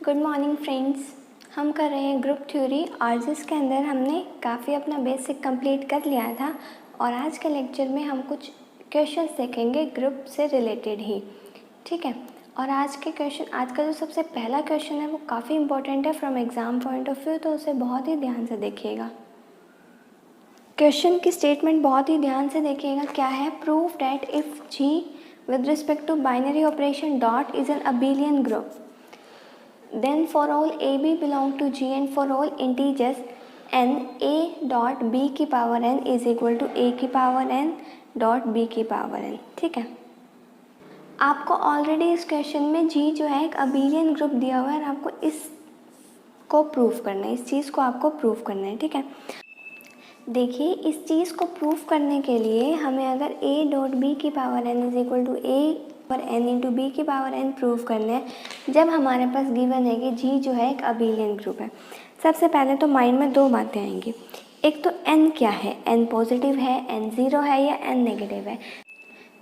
Good morning friends. हम कर रहे हैं ग्रुप थ्योरी और जिसके अंदर हमने काफ़ी अपना बेसिक कंप्लीट कर लिया था और आज के लेक्चर में हम कुछ क्वेश्चंस देखेंगे ग्रुप से रिलेटेड ही, ठीक है। और आज का जो सबसे पहला क्वेश्चन है वो काफ़ी इंपॉर्टेंट है from exam point of view, तो उसे बहुत ही ध्यान से देखिएगा। क्वेश्चन की स्टेटमेंट बहुत ही ध्यान से देखिएगा। क्या है? Prove that if G with respect to binary operation dot is an abelian group, then for all AB belong to G and for all integers n A dot B की power n is equal to A की power n dot B की power n, ठीक है। आपको already इस question में G जो है एक अबेलियन ग्रुप दिया हुआ है और आपको इसको प्रूव करना है, इस चीज़ को आपको प्रूव करना है, ठीक है। देखिए, इस चीज़ को प्रूव करने के लिए हमें अगर A डॉट B की power n is equal to A और n इंटू बी की पावर n प्रूव करना है जब हमारे पास गिवन है कि G जो है एक अबेलियन ग्रुप है। सबसे पहले तो माइंड में दो बातें आएंगी। एक तो n क्या है, n पॉजिटिव है, n ज़ीरो है या n नेगेटिव है।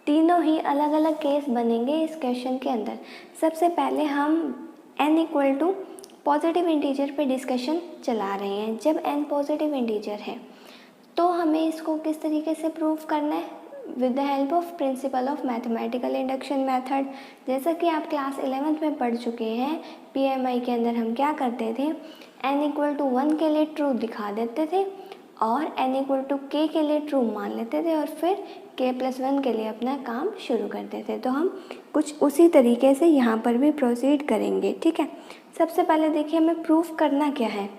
तीनों ही अलग अलग केस बनेंगे इस क्वेश्चन के अंदर। सबसे पहले हम n equal to positive integer पे डिस्कशन चला रहे हैं। जब n पॉजिटिव इंटीजर है तो हमें इसको किस तरीके से प्रूव करना है, with the help of principle of mathematical induction method. जैसा कि आप क्लास 11th में पढ़ चुके हैं, पीएमआई के अंदर हम क्या करते थे, n इक्वल टू 1 के लिए ट्रू दिखा देते थे और n इक्वल टू k के लिए ट्रू मान लेते थे और फिर k प्लस 1 के लिए अपना काम शुरू करते थे। तो हम कुछ उसी तरीके से यहाँ पर भी प्रोसीड करेंगे, ठीक है। सबसे पहले देखिए, हमें प्रूफ करना क्या है।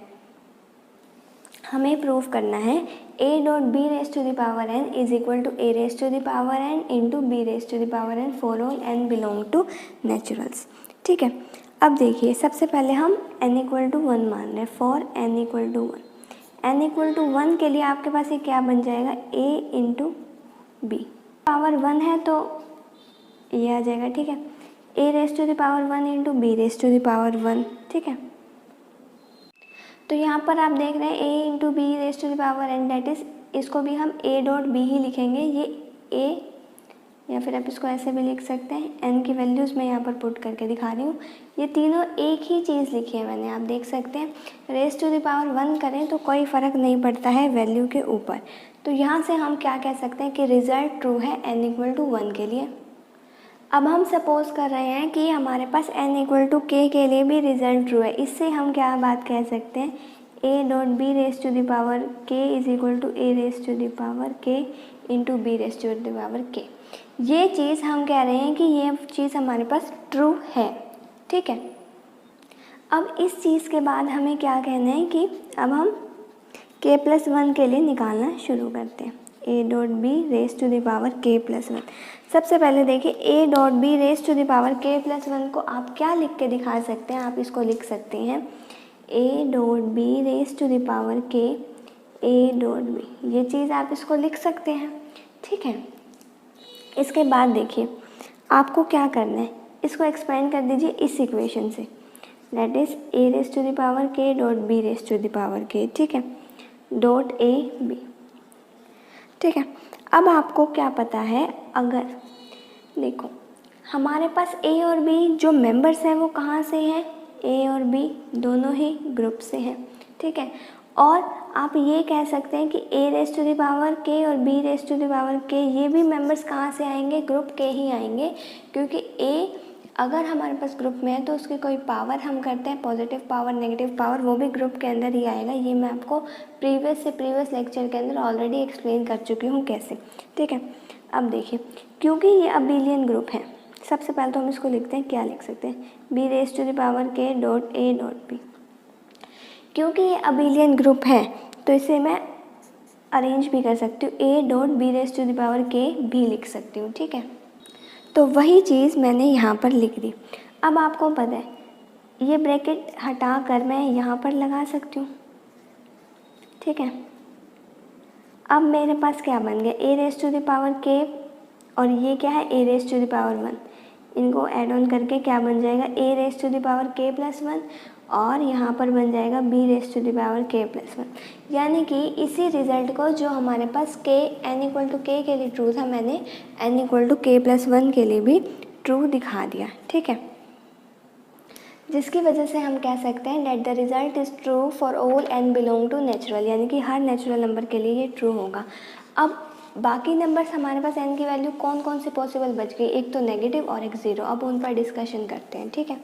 हमें प्रूव करना है a dot B raise to the power n is equal to a raise to the power n into B raise to the power n for all n belong to naturals, ठीक है। अब देखिए, सबसे पहले हम n equal to 1 मान रहे हैं। For n equal to 1, n equal to 1 के लिए आपके पास ये क्या बन जाएगा, a इंटू बी। पावर 1 है तो ये आ जाएगा, ठीक है। a raise to the power 1 into B raise to the power 1, ठीक है। तो यहाँ पर आप देख रहे हैं a into B raise to the power n, that is इसको भी हम a डॉट बी ही लिखेंगे। ये a, या फिर आप इसको ऐसे भी लिख सकते हैं। n की वैल्यूज़ मैं यहाँ पर पुट करके दिखा रही हूँ। ये तीनों एक ही चीज़ लिखी है मैंने, आप देख सकते हैं। रेस टू द पावर 1 करें तो कोई फ़र्क नहीं पड़ता है वैल्यू के ऊपर। तो यहाँ से हम क्या कह सकते हैं कि रिज़ल्ट ट्रू है n इक्वल टू 1 के लिए। अब हम सपोज कर रहे हैं कि हमारे पास n इक्वल टू k के लिए भी रिजल्ट ट्रू है। इससे हम क्या बात कह सकते हैं, a dot B raise to the power k is equal to a raise to the power k into B raise to the power k। ये चीज़ हम कह रहे हैं कि ये चीज़ हमारे पास ट्रू है, ठीक है। अब इस चीज़ के बाद हमें क्या कहना है कि अब हम k प्लस 1 के लिए निकालना शुरू करते हैं। a dot B raise to the power k plus 1। सबसे पहले देखिए, a dot B raise to the power k plus 1 को आप क्या लिख के दिखा सकते हैं, आप इसको लिख सकते हैं a dot B raise to the power k a dot B. ये चीज़ आप इसको लिख सकते हैं, ठीक है। इसके बाद देखिए, आपको क्या करना है, इसको एक्सपेंड कर दीजिए इस इक्वेशन से, that is a raise to the power k dot b raise to the power k, ठीक है, डॉट a b, ठीक है। अब आपको क्या पता है, अगर देखो हमारे पास a और b जो मेंबर्स हैं वो कहाँ से हैं, a और b दोनों ही ग्रुप से हैं, ठीक है। और आप ये कह सकते हैं कि a raise to the power k और b raise to the power k ये भी मेंबर्स कहाँ से आएंगे, ग्रुप के ही आएंगे, क्योंकि a अगर हमारे पास ग्रुप में है तो उसकी कोई पावर हम करते हैं, पॉजिटिव पावर नेगेटिव पावर, वो भी ग्रुप के अंदर ही आएगा। ये मैं आपको प्रीवियस लेक्चर के अंदर ऑलरेडी एक्सप्लेन कर चुकी हूँ कैसे, ठीक है। अब देखिए, क्योंकि ये अबेलियन ग्रुप है, सबसे पहले तो हम इसको लिखते हैं, क्या लिख सकते हैं, b raise to the power k dot a dot b। क्योंकि ये अबेलियन ग्रुप है तो इसे मैं अरेंज भी कर सकती हूँ, a dot B raise to the power k भी लिख सकती हूँ, ठीक है। तो वही चीज़ मैंने यहाँ पर लिख दी। अब आपको पता है ये ब्रैकेट हटा कर मैं यहाँ पर लगा सकती हूँ, ठीक है। अब मेरे पास क्या बन गया, a raise to the power k और ये क्या है, a raise to the power 1। इनको ऐड ऑन करके क्या बन जाएगा, a raise to the power k plus 1 और यहाँ पर बन जाएगा b raise to the power k plus 1। यानी कि इसी रिज़ल्ट को जो हमारे पास k n equal to k के लिए ट्रू था, मैंने n equal to k plus 1 के लिए भी ट्रू दिखा दिया, ठीक है। जिसकी वजह से हम कह सकते हैं that the result is true for all n belong to natural, यानी कि हर नेचुरल नंबर के लिए ये ट्रू होगा। अब बाकी नंबर्स हमारे पास n की वैल्यू कौन कौन से पॉसिबल बच गई, एक तो नेगेटिव और एक ज़ीरो। अब उन पर डिस्कशन करते हैं, ठीक है।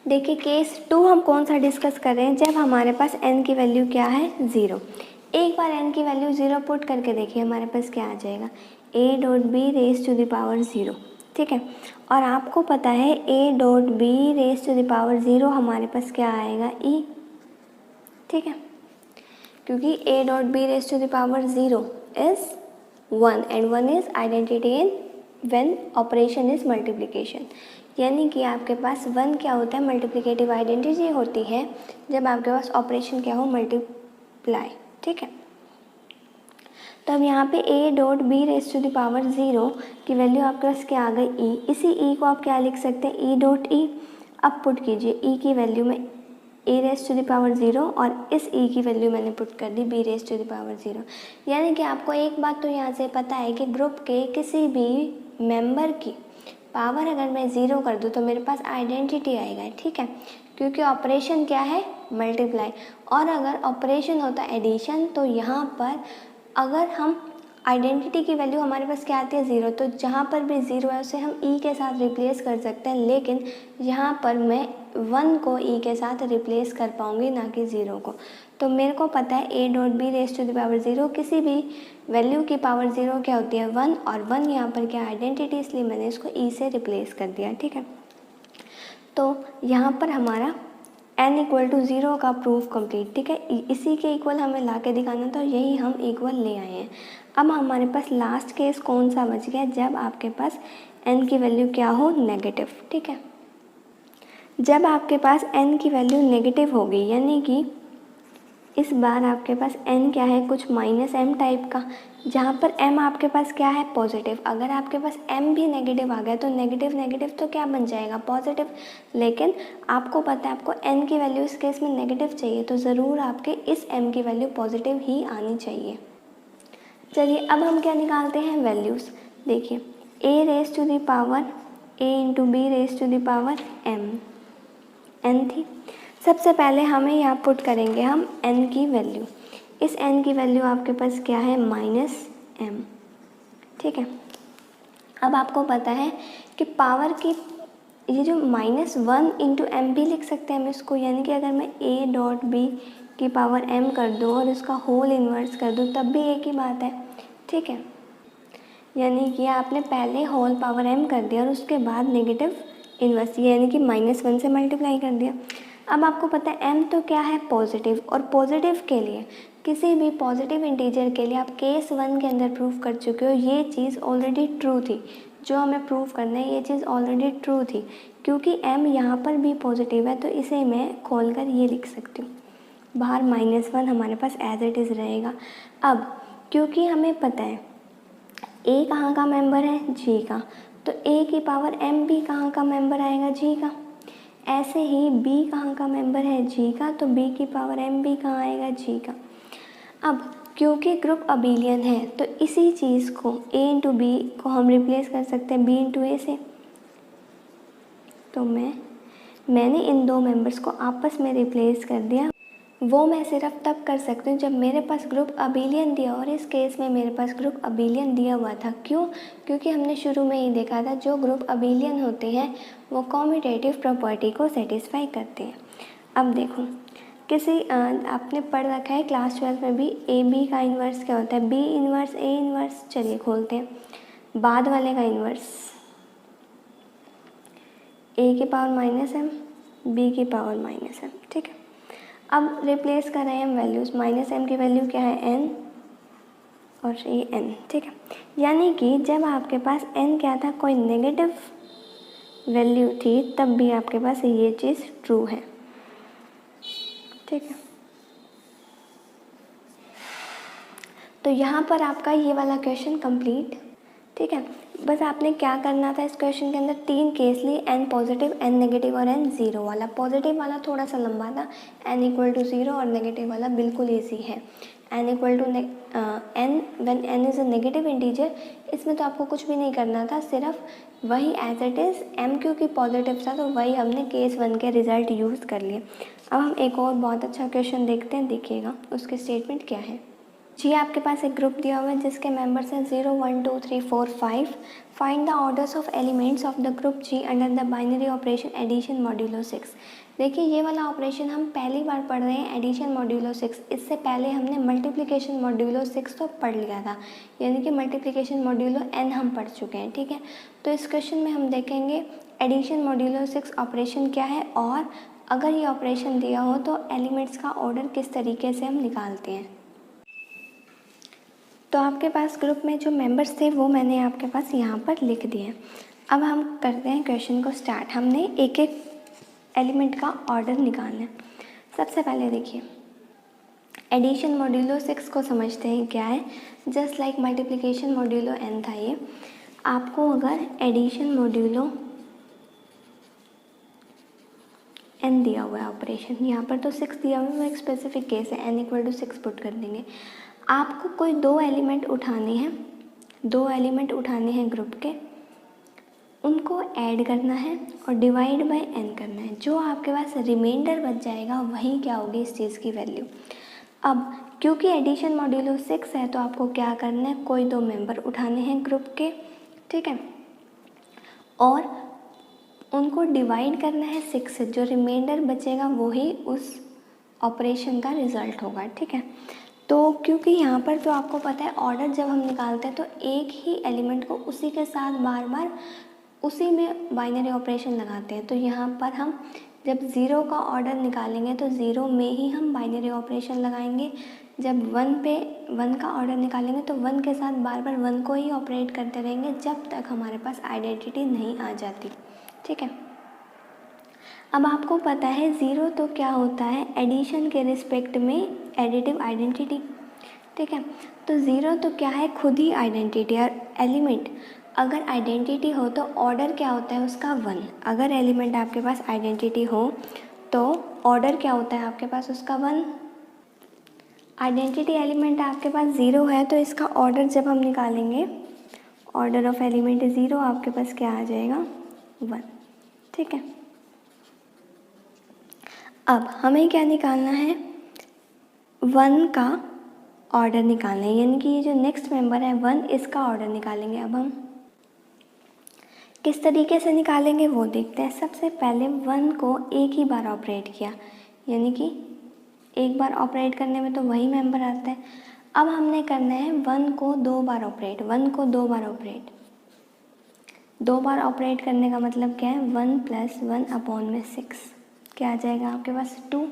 देखिए केस 2 हम कौन सा डिस्कस कर रहे हैं, जब हमारे पास n की वैल्यू क्या है, ज़ीरो। एक बार n की वैल्यू ज़ीरो पुट करके देखिए हमारे पास क्या आ जाएगा, a dot B raise to the power zero, ठीक है। और आपको पता है a dot B raise to the power zero हमारे पास क्या आएगा, e, ठीक है, क्योंकि a dot B raise to the power zero is 1 and 1 is identity in when operation is multiplication, यानी कि आपके पास 1 क्या होता है, मल्टीप्लिकेटिव आइडेंटिटी होती है जब आपके पास ऑपरेशन क्या हो, मल्टीप्लाई, ठीक है। तो अब यहाँ पे a dot B raise to the power zero की वैल्यू आपके पास क्या आ गई, e। इसी e को आप क्या लिख सकते हैं, e डॉट e। अब पुट कीजिए e की वैल्यू में a raise to the power zero और इस e की वैल्यू मैंने पुट कर दी b रेज टू द पावर ज़ीरो। यानी कि आपको एक बात तो यहाँ से पता है कि ग्रुप के किसी भी मेंबर की पावर अगर मैं ज़ीरो कर दूँ तो मेरे पास आइडेंटिटी आएगा, ठीक है, क्योंकि ऑपरेशन क्या है, मल्टीप्लाई। और अगर ऑपरेशन होता है एडिशन, तो यहाँ पर अगर हम आइडेंटिटी की वैल्यू हमारे पास क्या आती है, ज़ीरो, तो जहाँ पर भी ज़ीरो है उसे हम ई के साथ रिप्लेस कर सकते हैं, लेकिन यहाँ पर मैं 1 को ई के साथ रिप्लेस कर पाऊँगी, ना कि ज़ीरो को। तो मेरे को पता है A dot B raise to the power zero, किसी भी वैल्यू की पावर ज़ीरो क्या होती है, 1, और 1 यहाँ पर क्या आइडेंटिटी, इसलिए मैंने इसको ई से रिप्लेस कर दिया, ठीक है। तो यहाँ पर हमारा n इक्वल टू ज़ीरो का प्रूफ कंप्लीट, ठीक है। इसी के इक्वल हमें ला के दिखाना था, यही हम इक्वल ले आए हैं। अब हमारे पास लास्ट केस कौन सा बच गया, जब आपके पास n की वैल्यू क्या हो, नेगेटिव, ठीक है। जब आपके पास n की वैल्यू नेगेटिव होगी, यानी कि इस बार आपके पास n क्या है, कुछ माइनस m टाइप का, जहाँ पर m आपके पास क्या है, पॉजिटिव। अगर आपके पास m भी नेगेटिव आ गया तो नेगेटिव नेगेटिव तो क्या बन जाएगा, पॉजिटिव। लेकिन आपको पता है आपको n की वैल्यू इस केस में नेगेटिव चाहिए, तो ज़रूर आपके इस m की वैल्यू पॉजिटिव ही आनी चाहिए। चलिए अब हम क्या निकालते हैं, वैल्यूज़। देखिए a raise to the power a into B raise to the power m, n थी। सबसे पहले हमें यहाँ पुट करेंगे हम n की वैल्यू। इस n की वैल्यू आपके पास क्या है, -m, ठीक है। अब आपको पता है कि पावर की ये जो -1 इंटू एम भी लिख सकते हैं हम इसको, यानी कि अगर मैं a डॉट बी की पावर m कर दूँ और इसका होल इन्वर्स कर दूँ तब भी एक ही बात है, ठीक है। यानी कि आपने पहले होल पावर m कर दिया और उसके बाद नेगेटिव इन्वर्स, यानी कि -1 से मल्टीप्लाई कर दिया। अब आपको पता है m तो क्या है, पॉजिटिव, और पॉजिटिव के लिए किसी भी पॉजिटिव इंटीजर के लिए आप केस 1 के अंदर प्रूफ कर चुके हो, ये चीज़ ऑलरेडी ट्रू थी। जो हमें प्रूफ करना है ये चीज़ ऑलरेडी ट्रू थी, क्योंकि m यहाँ पर भी पॉजिटिव है, तो इसे मैं खोलकर ये लिख सकती हूँ, बाहर -1 हमारे पास एज इट इज़ रहेगा। अब क्योंकि हमें पता है a कहाँ का मेंबर है, g का, तो a की पावर m भी कहाँ का मेंबर आएगा, g का। ऐसे ही b कहाँ का मेंबर है, g का, तो b की पावर m भी कहाँ आएगा, g का। अब क्योंकि ग्रुप अबिलियन है तो इसी चीज़ को a इंटू बी को हम रिप्लेस कर सकते हैं b इंटू ए से। तो मैंने इन दो मेंबर्स को आपस में रिप्लेस कर दिया। वो मैं सिर्फ तब कर सकती हूँ जब मेरे पास ग्रुप अबिलियन दिया, और इस केस में मेरे पास ग्रुप अबिलियन दिया हुआ था। क्यों? क्योंकि हमने शुरू में ही देखा था जो ग्रुप अबिलियन होते हैं वो कॉम्यूटेटिव प्रॉपर्टी को सेटिस्फाई करते हैं। अब देखो किसी आपने पढ़ रखा है क्लास 12 में भी ए बी का इन्वर्स क्या होता है, बी इन्वर्स ए इन्वर्स। चलिए खोलते हैं। बाद वाले का इन्वर्स ए की पावर -m, बी की पावर -m, ठीक है। अब रिप्लेस कर रहे हैं हम वैल्यूज़। -m की वैल्यू क्या है, n, और ये n, ठीक है। यानी कि जब आपके पास n क्या था, कोई नेगेटिव वैल्यू थी, तब भी आपके पास ये चीज़ ट्रू है, ठीक है। तो यहाँ पर आपका ये वाला क्वेश्चन कंप्लीट, ठीक है। बस आपने क्या करना था, इस क्वेश्चन के अंदर 3 केस लिए, n पॉजिटिव, n नेगेटिव और n ज़ीरो वाला। पॉजिटिव वाला थोड़ा सा लंबा था, n इक्वल टू ज़ीरो, और नेगेटिव वाला बिल्कुल ईजी है, n equal to n when n is a negative integer. इसमें तो आपको कुछ भी नहीं करना था, सिर्फ वही एज इट इज़ m क्योंकि पॉजिटिव था तो वही हमने केस 1 के रिज़ल्ट यूज़ कर लिए। अब हम एक और बहुत अच्छा क्वेश्चन देखते हैं, देखिएगा उसके स्टेटमेंट क्या है। जी आपके पास एक ग्रुप दिया हुआ है जिसके मेंबर्स हैं 0 1 2 3 4 5। Find the orders of elements of the group G under the binary operation addition modulo 6। देखिए ये वाला ऑपरेशन हम पहली बार पढ़ रहे हैं, एडिशन मॉड्यूलो 6। इससे पहले हमने मल्टीप्लिकेशन मॉड्यूलो 6 तो पढ़ लिया था, यानी कि मल्टीप्लिकेशन मॉड्यूलो n हम पढ़ चुके हैं, ठीक है। तो इस क्वेश्चन में हम देखेंगे एडिशन मॉड्यूलो 6 ऑपरेशन क्या है, और अगर ये ऑपरेशन दिया हो तो एलिमेंट्स का ऑर्डर किस तरीके से हम निकालते हैं। तो आपके पास ग्रुप में जो मेंबर्स थे वो मैंने आपके पास यहाँ पर लिख दिए। अब हम करते हैं क्वेश्चन को स्टार्ट। हमने एक एक एलिमेंट का ऑर्डर निकालना है। सबसे पहले देखिए एडिशन मॉड्यूलो 6 को समझते हैं क्या है। Just like multiplication modulo n था ये। आपको अगर एडिशन मॉड्यूलो n दिया हुआ है ऑपरेशन, यहाँ पर तो 6 दिया हुआ है, वो एक स्पेसिफिक केस है, n इक्वल टू 6 पुट कर देंगे। आपको कोई दो एलिमेंट उठाने हैं ग्रुप के, उनको ऐड करना है और डिवाइड बाय n करना है। जो आपके पास रिमाइंडर बच जाएगा वही क्या होगी इस चीज़ की वैल्यू। अब क्योंकि एडिशन मॉड्यूलो 6 है तो आपको क्या करना है, कोई दो मेंबर उठाने हैं ग्रुप के, ठीक है, और उनको डिवाइड करना है 6 से। जो रिमाइंडर बचेगा वही उस ऑपरेशन का रिज़ल्ट होगा, ठीक है। तो क्योंकि यहाँ पर तो आपको पता है ऑर्डर जब हम निकालते हैं तो एक ही एलिमेंट को उसी के साथ बार बार उसी में बाइनरी ऑपरेशन लगाते हैं। तो यहाँ पर हम जब 0 का ऑर्डर निकालेंगे तो 0 में ही हम बाइनरी ऑपरेशन लगाएंगे। जब 1 का ऑर्डर निकालेंगे तो 1 के साथ बार बार 1 को ही ऑपरेट करते रहेंगे जब तक हमारे पास आइडेंटिटी नहीं आ जाती, ठीक है। अब आपको पता है 0 तो क्या होता है, एडिशन के रिस्पेक्ट में एडिटिव आइडेंटिटी, ठीक है। तो 0 तो क्या है, खुद ही आइडेंटिटी। और एलिमेंट अगर आइडेंटिटी हो तो ऑर्डर क्या होता है उसका 1। अगर एलिमेंट आपके पास आइडेंटिटी हो तो ऑर्डर क्या होता है आपके पास उसका 1। आइडेंटिटी एलिमेंट आपके पास 0 है तो इसका ऑर्डर जब हम निकालेंगे, ऑर्डर ऑफ एलिमेंट 0, आपके पास क्या आ जाएगा 1, ठीक है। अब हमें क्या निकालना है, 1 का ऑर्डर निकालना है, यानी कि ये जो नेक्स्ट मेंबर है 1, इसका ऑर्डर निकालेंगे। अब हम किस तरीके से निकालेंगे वो देखते हैं। सबसे पहले 1 को एक ही बार ऑपरेट किया, यानी कि एक बार ऑपरेट करने में तो वही मेंबर आता है। अब हमने करना है 1 को 2 बार ऑपरेट, 1 को 2 बार ऑपरेट। 2 बार ऑपरेट करने का मतलब क्या है, 1 + 1 अपॉन में 6, क्या आ जाएगा आपके पास 2।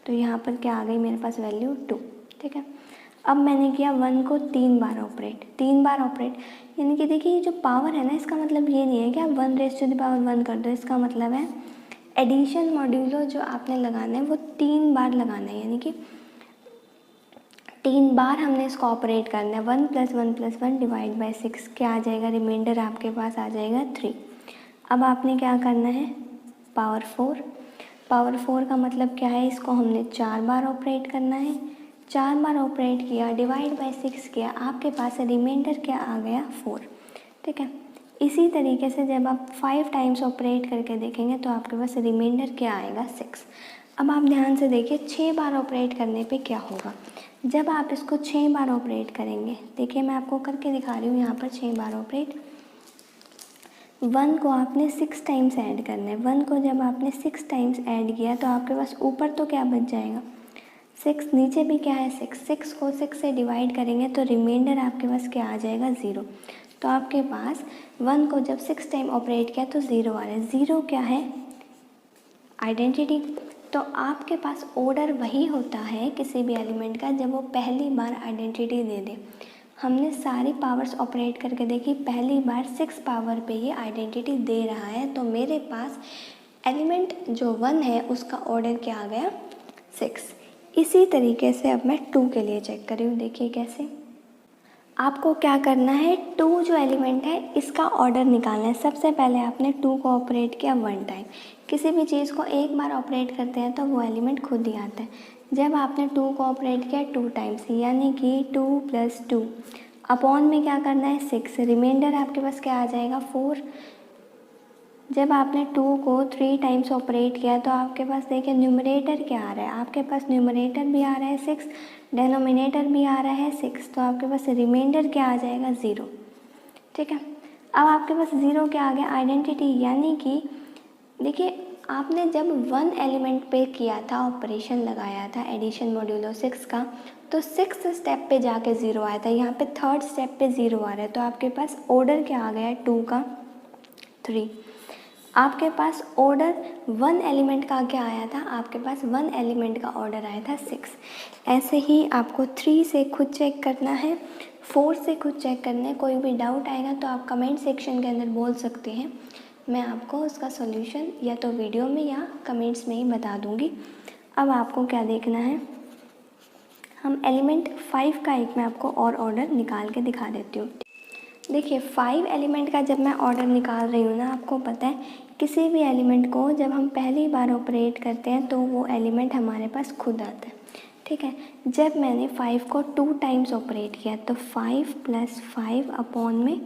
तो यहाँ पर क्या आ गई मेरे पास वैल्यू 2, ठीक है। अब मैंने किया 1 को 3 बार ऑपरेट, 3 बार ऑपरेट, यानी कि देखिए ये जो पावर है ना, इसका मतलब ये नहीं है कि आप 1 कर दो। इसका मतलब है एडिशन मॉड्यूलो जो आपने लगाना है वो 3 बार लगाना है, यानी कि 3 बार हमने इसको ऑपरेट करना है। 1 + 1 + 1 डिवाइड बाय 6, क्या आ जाएगा, रिमाइंडर आपके पास आ जाएगा 3। अब आपने क्या करना है, पावर 4। पावर 4 का मतलब क्या है, इसको हमने 4 बार ऑपरेट करना है। 4 बार ऑपरेट किया, डिवाइड बाय 6 किया, आपके पास रिमाइंडर क्या आ गया 4, ठीक है। इसी तरीके से जब आप 5 टाइम्स ऑपरेट करके देखेंगे तो आपके पास रिमाइंडर क्या आएगा 6। अब आप ध्यान से देखिए 6 बार ऑपरेट करने पे क्या होगा। जब आप इसको 6 बार ऑपरेट करेंगे, देखिए मैं आपको करके दिखा रही हूँ यहाँ पर 6 बार ऑपरेट। 1 को आपने 6 टाइम्स ऐड करना है। 1 को जब आपने 6 टाइम्स ऐड किया तो आपके पास ऊपर तो क्या बच जाएगा 6, नीचे भी क्या है 6। 6 को 6 से डिवाइड करेंगे तो रिमाइंडर आपके पास क्या आ जाएगा 0। तो आपके पास 1 को जब 6 टाइम ऑपरेट किया तो 0 आ रहा है। 0 क्या है, आइडेंटिटी। तो आपके पास ऑर्डर वही होता है किसी भी एलिमेंट का जब वो पहली बार आइडेंटिटी दे दे। हमने सारी पावर्स ऑपरेट करके देखी, पहली बार 6 पावर पे ये आइडेंटिटी दे रहा है, तो मेरे पास एलिमेंट जो 1 है उसका ऑर्डर क्या आ गया 6। इसी तरीके से अब मैं 2 के लिए चेक कर रही हूँ, देखिए कैसे। आपको क्या करना है, 2 जो एलिमेंट है इसका ऑर्डर निकालना है। सबसे पहले आपने 2 को ऑपरेट किया 1 टाइम। किसी भी चीज़ को एक बार ऑपरेट करते हैं तो वो एलिमेंट खुद ही आता है। जब आपने 2 को ऑपरेट किया 2 टाइम्स, यानी कि 2 + 2 अपॉन में क्या करना है 6, रिमाइंडर आपके पास क्या आ जाएगा 4। जब आपने 2 को 3 टाइम्स ऑपरेट किया तो आपके पास देखिए न्यूमरेटर क्या आ रहा है, आपके पास न्यूमरेटर भी आ रहा है 6, डेनोमिनेटर भी आ रहा है 6, तो आपके पास रिमाइंडर क्या आ जाएगा 0। ठीक है, अब आपके पास 0 क्या आ गया, आइडेंटिटी, यानी कि देखिए आपने जब 1 एलिमेंट पे किया था, ऑपरेशन लगाया था एडिशन मॉड्यूलो 6 का, तो 6th स्टेप पे जाके 0 आया था, यहाँ पे 3rd स्टेप पे 0 आ रहा है, तो आपके पास ऑर्डर क्या आ गया है 2 का 3। आपके पास ऑर्डर 1 एलिमेंट का क्या आया था, आपके पास 1 एलिमेंट का ऑर्डर आया था 6। ऐसे ही आपको 3 से खुद चेक करना है, 4 से खुद चेक करना है। कोई भी डाउट आएगा तो आप कमेंट सेक्शन के अंदर बोल सकते हैं, मैं आपको उसका सॉल्यूशन या तो वीडियो में या कमेंट्स में ही बता दूंगी। अब आपको क्या देखना है, हम एलिमेंट 5 का एक मैं आपको और ऑर्डर निकाल के दिखा देती हूँ। देखिए 5 एलिमेंट का जब मैं ऑर्डर निकाल रही हूँ ना, आपको पता है किसी भी एलिमेंट को जब हम पहली बार ऑपरेट करते हैं तो वो एलिमेंट हमारे पास खुद आता है। ठीक है, जब मैंने 5 को 2 टाइम्स ऑपरेट किया तो 5 + 5 अपॉन में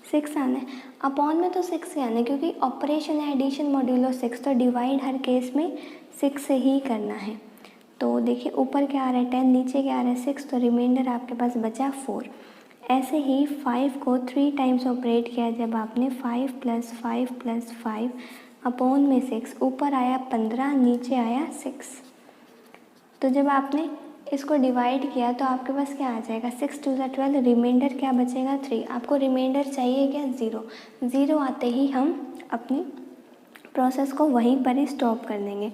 6 आना है। अपॉन में तो 6 ही आना है क्योंकि ऑपरेशन है एडिशन मॉड्यूलो 6, तो डिवाइड हर केस में 6 से ही करना है। तो देखिए ऊपर क्या आ रहा है 10, नीचे क्या आ रहा है 6, तो रिमाइंडर आपके पास बचा 4। ऐसे ही 5 को 3 टाइम्स ऑपरेट किया जब आपने 5 + 5 + 5 अपॉन में 6, ऊपर आया 15, नीचे आया 6। तो जब आपने इसको डिवाइड किया तो आपके पास क्या आ जाएगा 6 × 2 = 12, रिमाइंडर क्या बचेगा 3। आपको रिमाइंडर चाहिए क्या 0। 0 आते ही हम अपनी प्रोसेस को वहीं पर ही स्टॉप कर देंगे।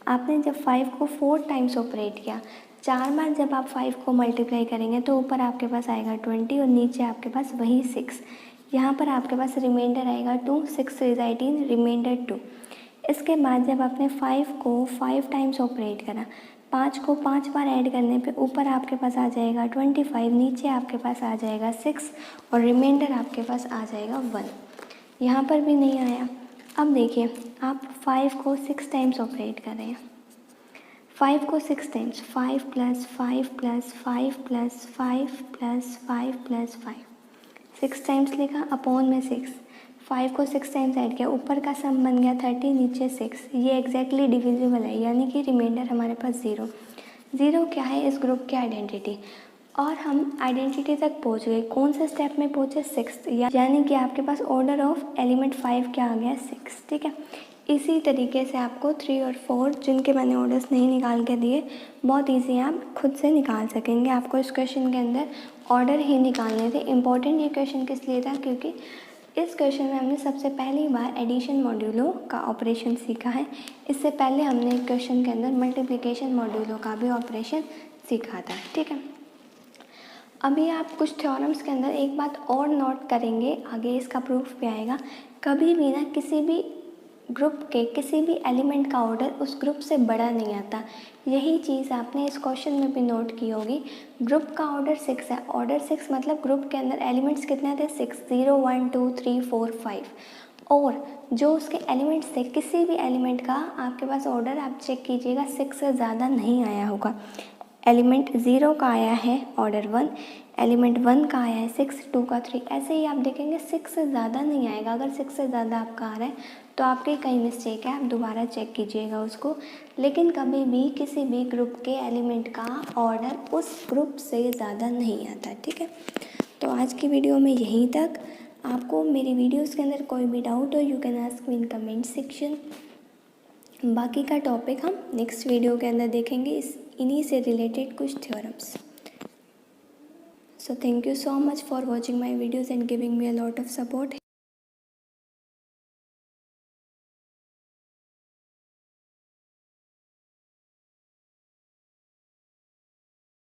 आपने जब 5 को 4 टाइम्स ऑपरेट किया, 4 बार जब आप 5 को मल्टीप्लाई करेंगे तो ऊपर आपके पास आएगा 20 और नीचे आपके पास वही 6। यहाँ पर आपके पास रिमाइंडर आएगा 2, 6 × 3 = 18, रिमाइंडर 2। इसके बाद जब आपने 5 को 5 टाइम्स ऑपरेट करा, 5 को 5 बार ऐड करने पे ऊपर आपके पास आ जाएगा 25, नीचे आपके पास आ जाएगा 6 और रिमाइंडर आपके पास आ जाएगा 1। यहाँ पर भी नहीं आया। अब देखिए आप 5 को 6 टाइम्स ऑपरेट कर रहे हैं, 5 को 6 टाइम्स, 5 + 5 + 5 + 5 + 5 + 5, 6 टाइम्स लिखा, अपॉन में 6। 5 को 6 टाइम्स ऐड किया, ऊपर का सम बन गया 30, नीचे 6। ये एग्जैक्टली डिविजिबल है, यानी कि रिमाइंडर हमारे पास 0। 0 क्या है इस ग्रुप की आइडेंटिटी, और हम आइडेंटिटी तक पहुंच गए। कौन से स्टेप में पहुंचे 6th, यानी कि आपके पास ऑर्डर ऑफ एलिमेंट 5 क्या आ गया 6। ठीक है, इसी तरीके से आपको 3 और 4 जिनके मैंने ऑर्डर्स नहीं निकाल के दिए, बहुत ईजी है, आप खुद से निकाल सकेंगे। आपको इस क्वेश्चन के अंदर ऑर्डर ही निकालने थे। इम्पॉर्टेंट ये क्वेश्चन किस लिए था, क्योंकि इस क्वेश्चन में हमने सबसे पहली बार एडिशन मॉड्यूलो का ऑपरेशन सीखा है। इससे पहले हमने एक क्वेश्चन के अंदर मल्टीप्लिकेशन मॉड्यूलो का भी ऑपरेशन सीखा था। ठीक है, अभी आप कुछ थ्योरम्स के अंदर एक बात और नोट करेंगे, आगे इसका प्रूफ भी आएगा। कभी भी ना किसी भी ग्रुप के किसी भी एलिमेंट का ऑर्डर उस ग्रुप से बड़ा नहीं आता। यही चीज़ आपने इस क्वेश्चन में भी नोट की होगी। ग्रुप का ऑर्डर 6 है, ऑर्डर 6 मतलब ग्रुप के अंदर एलिमेंट्स कितने थे 6, 0, 1, 2, 3, 4, 5, और जो उसके एलिमेंट्स थे किसी भी एलिमेंट का आपके पास ऑर्डर आप चेक कीजिएगा 6 से ज़्यादा नहीं आया होगा। एलिमेंट 0 का आया है ऑर्डर 1, एलिमेंट 1 का आया है 6, 2 का 3, ऐसे ही आप देखेंगे 6 से ज़्यादा नहीं आएगा। अगर 6 से ज़्यादा आपका आ रहा है तो आपके कहीं मिस्टेक है, आप दोबारा चेक कीजिएगा उसको। लेकिन कभी भी किसी भी ग्रुप के एलिमेंट का ऑर्डर उस ग्रुप से ज़्यादा नहीं आता। ठीक है, तो आज की वीडियो में यहीं तक। आपको मेरी वीडियोज़ के अंदर कोई भी डाउट हो, you can ask me in comment section. बाकी का टॉपिक हम नेक्स्ट वीडियो के अंदर देखेंगे, इन्हीं से रिलेटेड कुछ theorems. So thank you so much for watching my videos and giving me a lot of support.